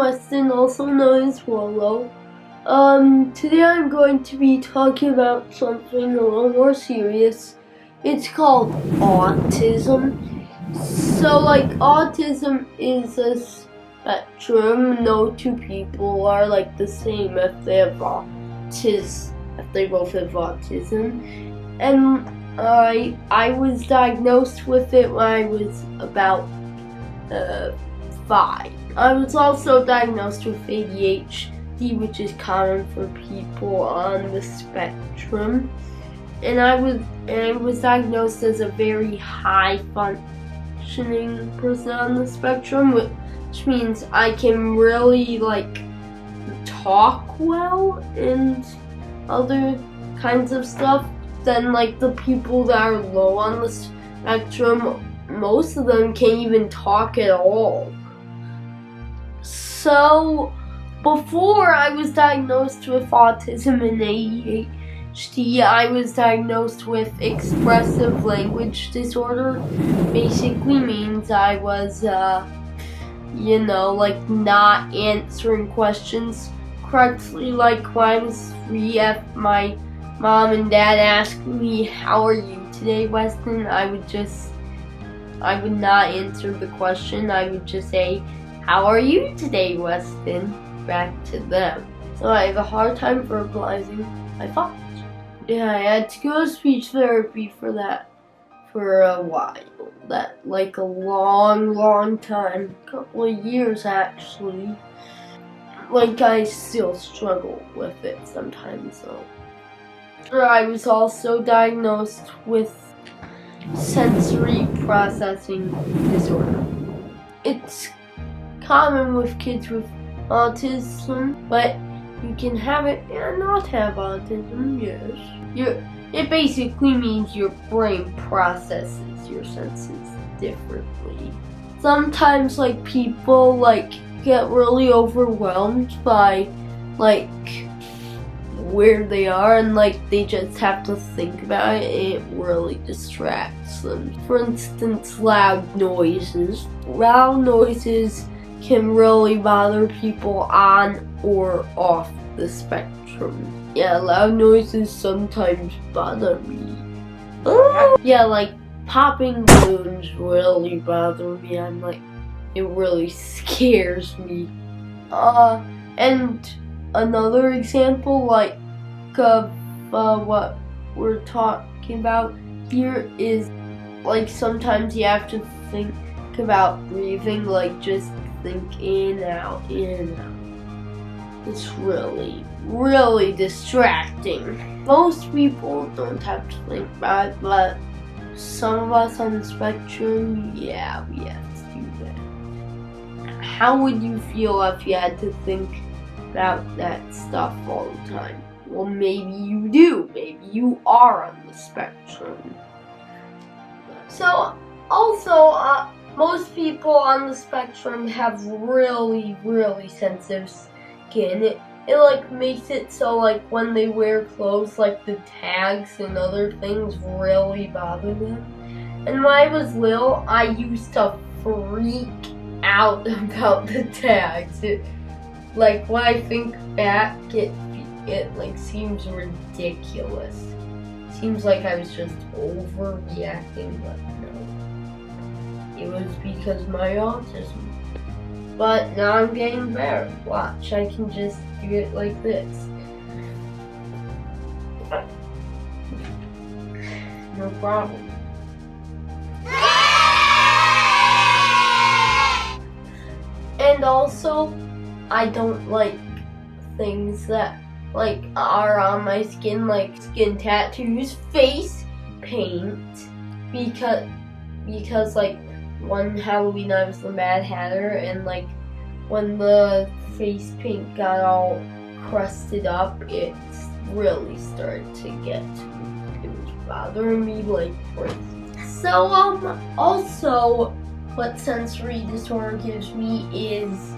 Weston, also known as Wallow. Today I'm going to be talking about something a little more serious. It's called autism. So, autism is a spectrum. No two people are the same if they have if they both have autism. And I was diagnosed with it when I was about 5. I was also diagnosed with ADHD, which is common for people on the spectrum. And I was diagnosed as a very high functioning person on the spectrum, which means I can really talk well and other kinds of stuff. Then the people that are low on the spectrum, most of them can't even talk at all. So before I was diagnosed with autism and ADHD, I was diagnosed with expressive language disorder. Basically means I was not answering questions correctly. When I was 3, if my mom and dad asked me, "How are you today, Weston?" I would not answer the question. I would just say, "How are you today, Weston?" back to them. So I have a hard time verbalizing my thoughts. Yeah, I had to go to speech therapy for that for a while. That a long time, a couple of years actually. I still struggle with it sometimes though. I was also diagnosed with sensory processing disorder. It's common with kids with autism, but you can have it and not have autism, yes. It basically means your brain processes your senses differently. Sometimes people get really overwhelmed by where they are, and they just have to think about it, and it really distracts them. For instance, loud noises. Loud noises can really bother people on or off the spectrum. Yeah, loud noises sometimes bother me. Yeah, popping balloons really bother me. It really scares me. And another example of what we're talking about here is sometimes you have to think about breathing, just think in, out, in, out. It's really distracting. Most people don't have to think about it, but some of us on the spectrum, yeah, we have to do that. How would you feel if you had to think about that stuff all the time? Well, maybe you do. Maybe you are on the spectrum. So, also, most people on the spectrum have really sensitive skin. It makes it so when they wear clothes, the tags and other things really bother them. And when I was little, I used to freak out about the tags. When I think back, it seems ridiculous. Seems like I was just overreacting, but no. It was because of my autism. But now I'm getting better. Watch, I can just do it like this. No problem. And also, I don't like things that are on my skin, skin tattoos, face paint, because one Halloween I was the Mad Hatter, and when the face paint got all crusted up, it really started to get to me. It was bothering me crazy. So also what sensory disorder gives me is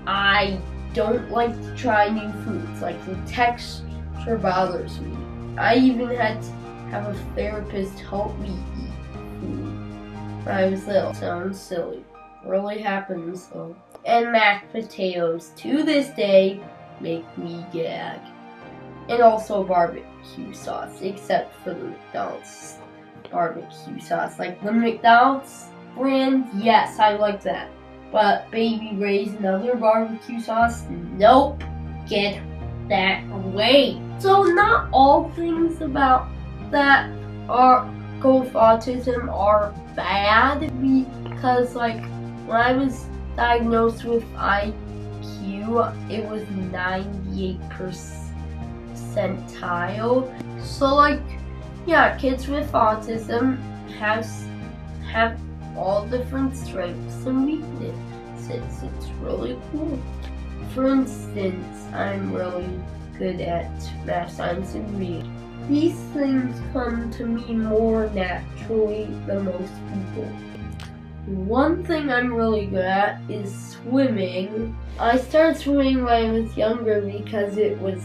I don't like to try new foods. The texture bothers me. I even had to have a therapist help me eat food when I was little. Sounds silly, really happens though. And mashed potatoes, to this day, make me gag. And also barbecue sauce, except for the McDonald's barbecue sauce. Like the McDonald's brand, yes, I like that. But Baby Ray's and other barbecue sauce, nope. Get that away. So not all things about that go with autism are bad, because like when I was diagnosed with IQ, it was 98 percentile. So like, yeah, kids with autism have all different strengths and weaknesses. It's really cool. For instance, I'm really good at math, science, and reading. These things come to me more naturally than most people. One thing I'm really good at is swimming. I started swimming when I was younger because it was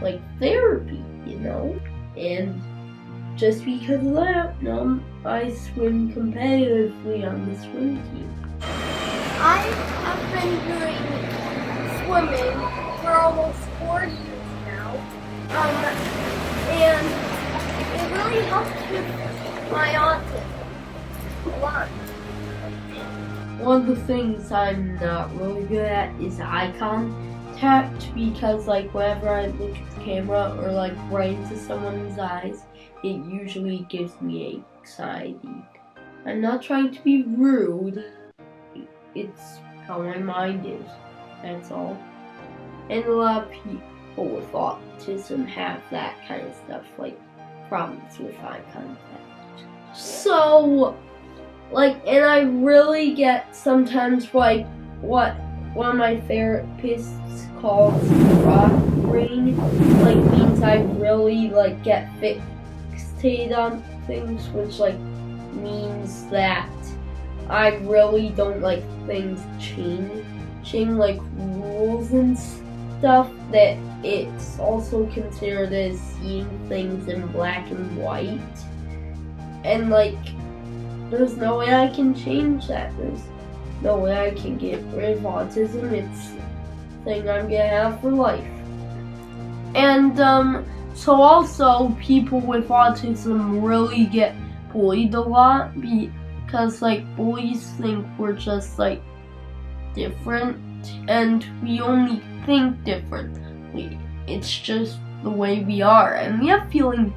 like therapy, you know? And just because of that, I swim competitively on the swim team. I have been doing swimming for almost 4 years now. And it really helps with my autism a lot. One of the things I'm not really good at is eye contact, because like whenever I look at the camera or like right into someone's eyes, it usually gives me anxiety. I'm not trying to be rude. It's how my mind is. That's all. And a lot of people with autism have that kind of stuff, like problems with eye contact. So, like, and I really get sometimes like what one of my therapists calls rock brain, like means I really like get fixated on things, which like means that I really don't like things changing, like rules and stuff, that it's also considered as seeing things in black and white. And like, there's no way I can change that. There's no way I can get rid of autism. It's a thing I'm gonna have for life. And so also people with autism really get bullied a lot, because like bullies think we're just like different, and we only think differently. It's just the way we are, and we have feelings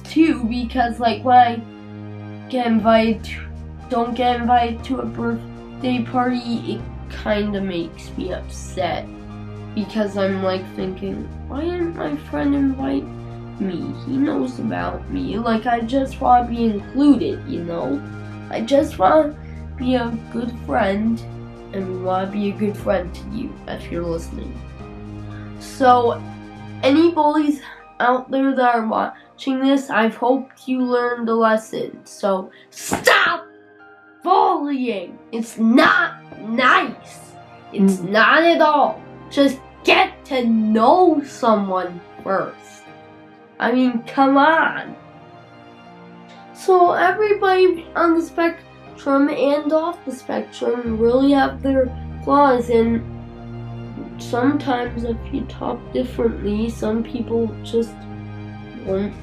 too, because like when I don't get invited to a birthday party, it kind of makes me upset, because I'm like thinking, why didn't my friend invite me? He knows about me. Like, I just want to be included, you know? I just want to be a good friend, and we want to be a good friend to you if you're listening. So, any bullies out there that are watching this, I've hoped you learned a lesson. So, stop bullying! It's not nice. It's not at all. Just get to know someone first. I mean, come on. So everybody on the spectrum and off the spectrum really have their flaws, and sometimes if you talk differently, some people just won't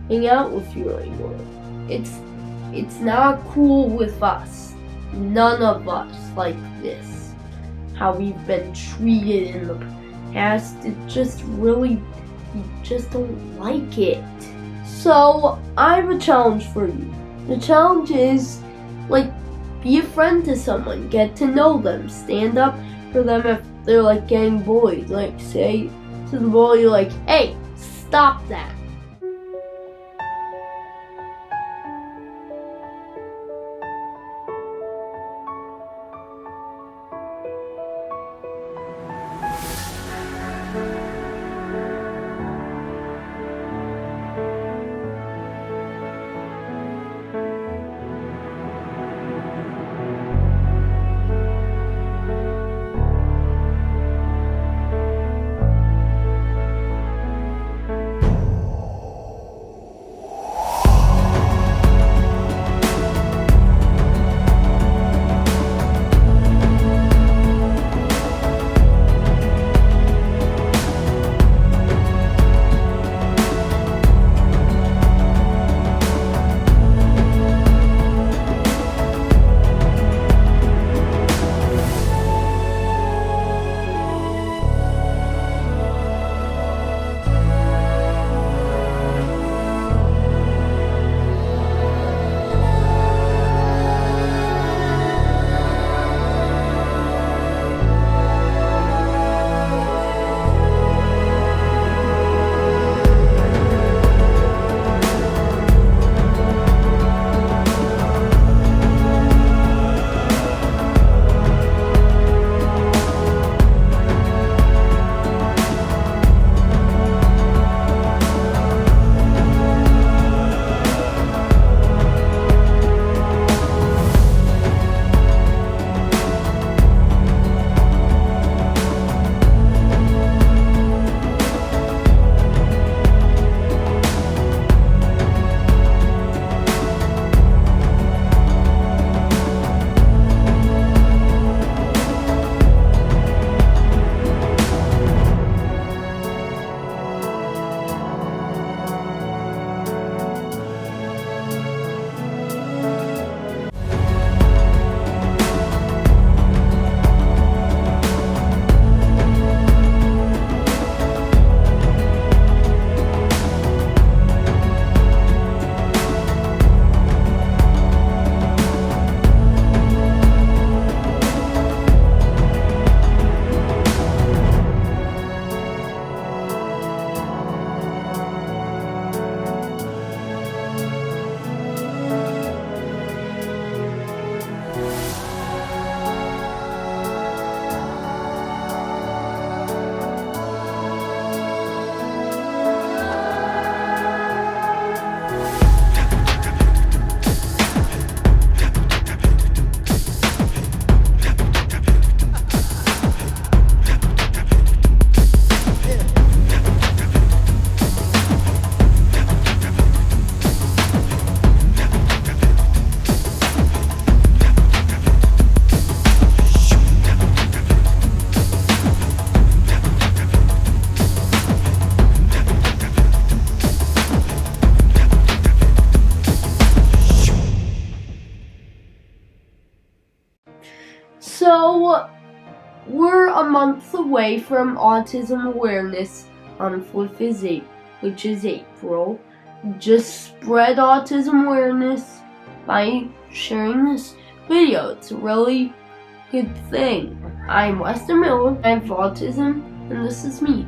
hang out with you anymore. It's not cool with us. None of us like this. How we've been treated in the past, it just really, you just don't like it. So, I have a challenge for you. The challenge is, like, be a friend to someone, get to know them, stand up for them if they're, like, getting bullied. Like, say to the bully, like, hey, stop that. So, we're a month away from Autism Awareness Month, which is April. Just spread autism awareness by sharing this video. It's a really good thing. I'm Weston, I have autism, and this is me.